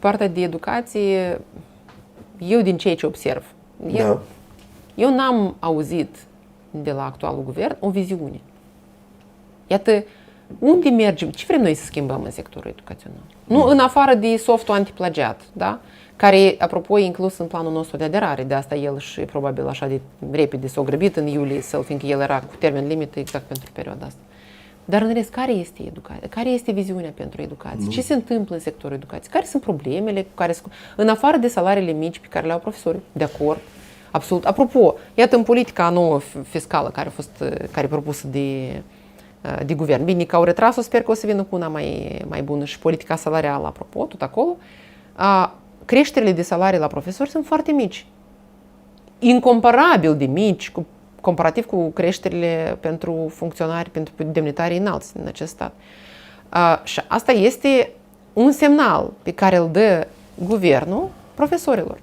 partea de educație, eu din ceea ce observ, Da. eu n-am auzit de la actualul guvern o viziune. Iată, unde mergem? Ce vrem noi să schimbăm în sectorul educațional? Nu în afară de softul antiplagiat, da? Care, apropo, e inclus în planul nostru de aderare. De asta el și probabil așa de repede s-a grăbit în iulie, fiindcă el era cu termen limită exact pentru perioada asta. Dar în rest, care este educația? Care este viziunea pentru educație? Ce se întâmplă în sectorul educației? Care sunt problemele cu care în afară de salariile mici pe care le au profesorii? De acord. Absolut. Apropo, iată în politica nouă fiscală care a fost propusă de guvern. Bine, că au retras-o, sper că o să vină cu una mai bună și politica salarială, apropo, tot acolo. Creșterile de salarii la profesori sunt foarte mici. Incomparabil de mici, comparativ cu creșterile pentru funcționari, pentru demnitarii înalți în acest stat. Și asta este un semnal pe care îl dă guvernul profesorilor.